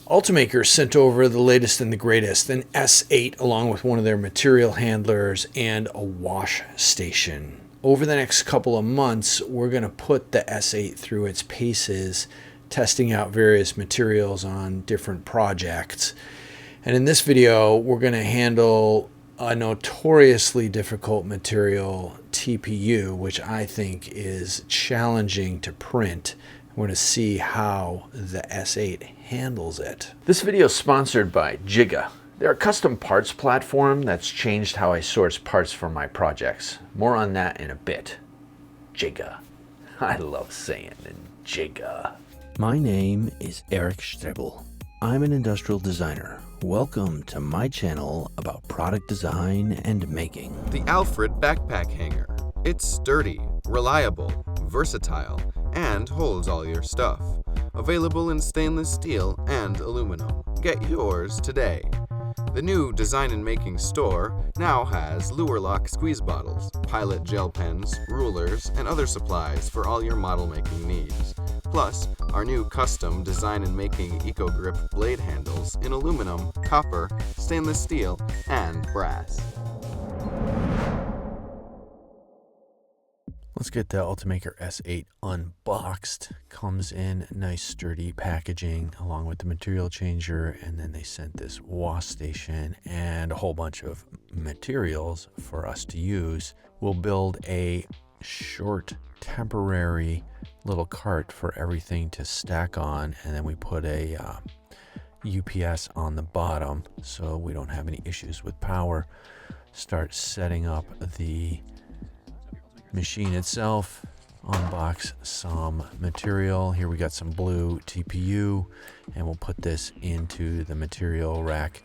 Ultimaker sent over the latest and the greatest, an S8 along with one of their material handlers and a wash station. Over the next couple of months, we're going to put the S8 through its paces, testing out various materials on different projects. And in this video, we're going to handle a notoriously difficult material, TPU, which I think is challenging to print. We're going to see how the S8 handles it. This video is sponsored by Jigga. They're a custom parts platform that's changed how I source parts for my projects. More on that in a bit. Jigga. I love saying Jigga. My name is Eric Strebel. I'm an industrial designer. Welcome to my channel about product design and making. The Alfred Backpack Hanger. It's sturdy, reliable, versatile, and holds all your stuff. Available in stainless steel and aluminum. Get yours today. The new Design and Making store now has Lure Lock squeeze bottles, pilot gel pens, rulers, and other supplies for all your model making needs. Plus, our new custom Design and Making Eco Grip blade handles in aluminum, copper, stainless steel, and brass. Let's get the Ultimaker S8 unboxed. Comes in nice sturdy packaging along with the material changer, and then they sent this wash station and a whole bunch of materials for us to use. We'll build a short temporary little cart for everything to stack on, and then we put a UPS on the bottom so we don't have any issues with power. Start setting up the machine itself, unbox some material. Here we got some blue TPU, and we'll put this into the material rack,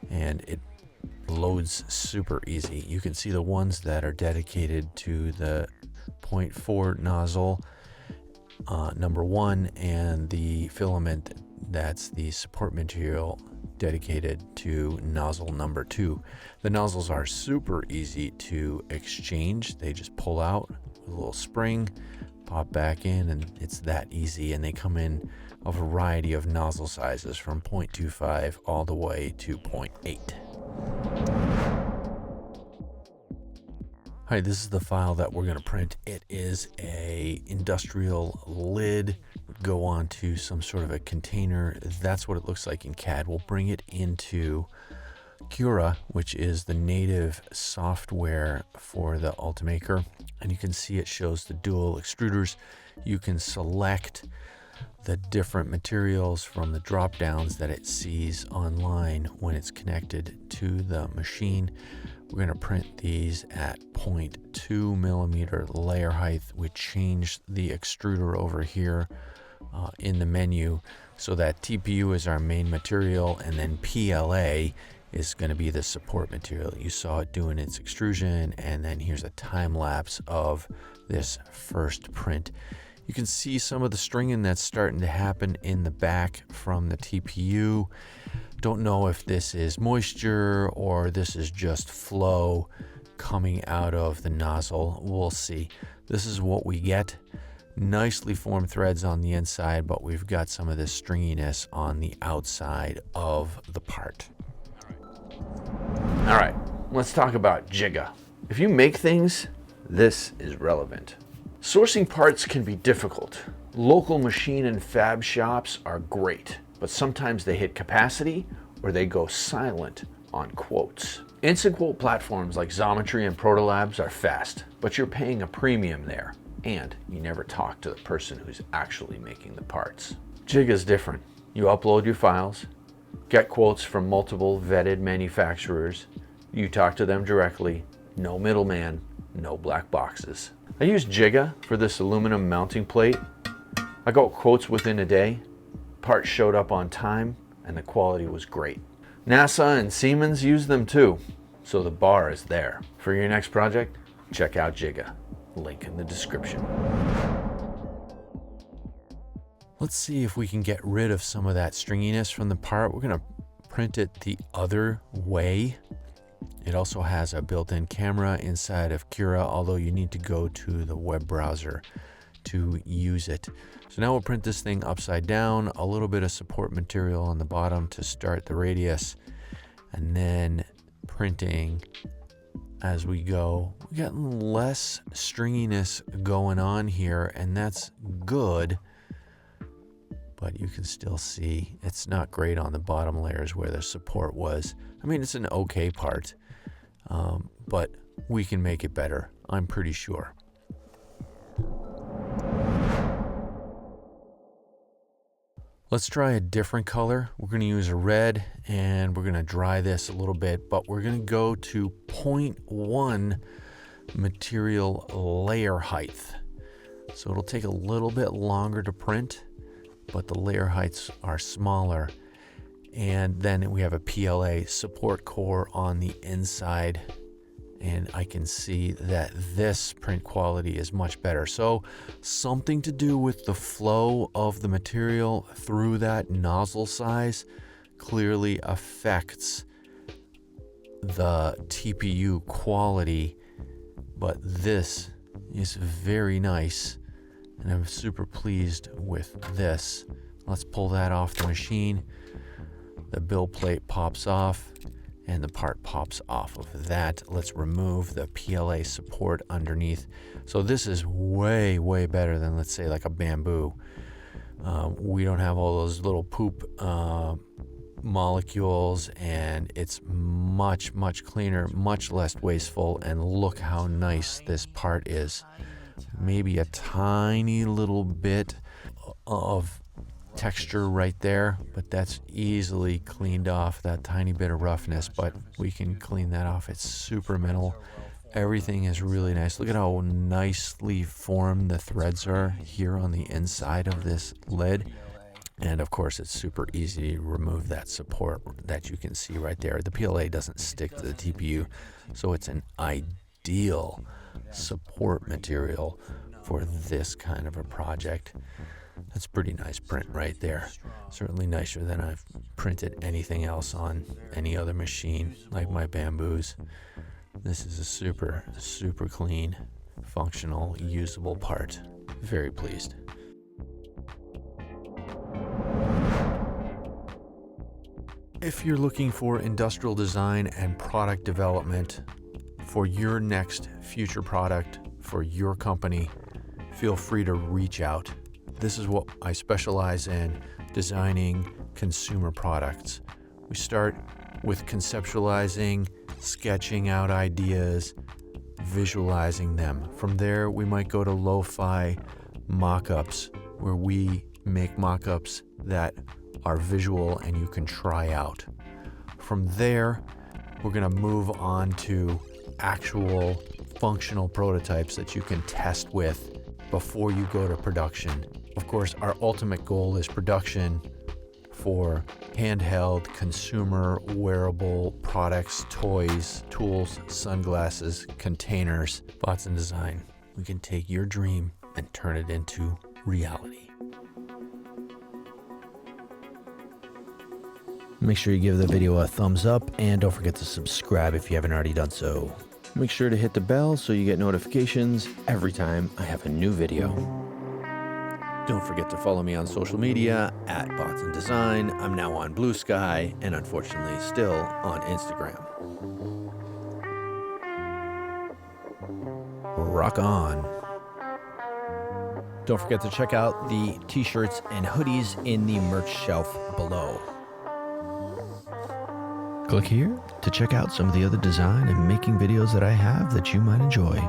and it loads super easy. You can see the ones that are dedicated to the 0.4 nozzle, number 1, and the filament that's the support material dedicated to nozzle number 2. The nozzles are super easy to exchange. They just pull out with a little spring, pop back in, and it's that easy. And they come in a variety of nozzle sizes from 0.25 all the way to 0.8. All right, this is the file that we're going to print. It is a industrial lid. Go on to some sort of a container. That's what it looks like in CAD. We'll bring it into Cura, which is the native software for the Ultimaker. And you can see it shows the dual extruders. You can select the different materials from the drop downs that it sees online when it's connected to the machine. We're going to print these at 0.2 millimeter layer height. We changed the extruder over here in the menu so that TPU is our main material, and then PLA is going to be the support material. You saw it doing its extrusion, and then here's a time lapse of this first print. You can see some of the stringing that's starting to happen in the back from the TPU. Don't know if this is moisture or this is just flow coming out of the nozzle. We'll see. This is what we get. Nicely formed threads on the inside, but we've got some of this stringiness on the outside of the part. All right, let's talk about Jigga. If you make things, this is relevant. Sourcing parts can be difficult. Local machine and fab shops are great, but sometimes they hit capacity or they go silent on quotes. Instant quote platforms like Xometry and Protolabs are fast, but you're paying a premium there, and you never talk to the person who's actually making the parts. Jigga's different. You upload your files, get quotes from multiple vetted manufacturers, you talk to them directly, no middleman, no black boxes. I used Jigga for this aluminum mounting plate. I got quotes within a day, parts showed up on time, and the quality was great. NASA and Siemens use them too, so the bar is there. For your next project, check out Jigga. Link in the description. Let's see if we can get rid of some of that stringiness from the part. We're going to print it the other way. It also has a built-in camera inside of Cura, although you need to go to the web browser to use it. So now we'll print this thing upside down, a little bit of support material on the bottom to start the radius, and then printing as we go. We got less stringiness going on here, and that's good, but you can still see it's not great on the bottom layers where the support was. I mean, it's an okay part, but we can make it better, I'm pretty sure. Let's try a different color. We're going to use a red, and we're going to dry this a little bit, but we're going to go to 0.1 material layer height. So it'll take a little bit longer to print, but the layer heights are smaller. And then we have a PLA support core on the inside, and I can see that this print quality is much better. So something to do with the flow of the material through that nozzle size clearly affects the TPU quality, but this is very nice, and I'm super pleased with this. Let's pull that off the machine. The bill plate pops off, and the part pops off of that. Let's remove the PLA support underneath. So this is way, way better than, let's say, like a bamboo. We don't have all those little poop molecules, and it's much, much cleaner, much less wasteful, and look how nice this part is. Maybe a tiny little bit of texture right there, but that's easily cleaned off, that tiny bit of roughness, but we can clean that off. It's super minimal. Everything is really nice. Look at how nicely formed the threads are here on the inside of this lid. And of course, it's super easy to remove that support that you can see right there. The PLA doesn't stick to the TPU, so it's an ideal support material for this kind of a project. That's pretty nice print right there. Certainly nicer than I've printed anything else on any other machine, like my bamboos. This is a super, super clean, functional, usable part. Very pleased. If you're looking for industrial design and product development for your next future product for your company, feel free to reach out. This is what I specialize in, designing consumer products. We start with conceptualizing, sketching out ideas, visualizing them. From there, we might go to lo-fi mock-ups, where we make mock-ups that are visual and you can try out. From there, we're going to move on to actual functional prototypes that you can test with before you go to production. Of course, our ultimate goal is production for handheld, consumer, wearable products, toys, tools, sunglasses, containers. Botzen Design. We can take your dream and turn it into reality. Make sure you give the video a thumbs up, and don't forget to subscribe if you haven't already done so. Make sure to hit the bell so you get notifications every time I have a new video. Don't forget to follow me on social media at Botzen Design. I'm now on Blue Sky, and unfortunately still on Instagram. Rock on. Don't forget to check out the t-shirts and hoodies in the merch shelf below. Click here to check out some of the other design and making videos that I have that you might enjoy.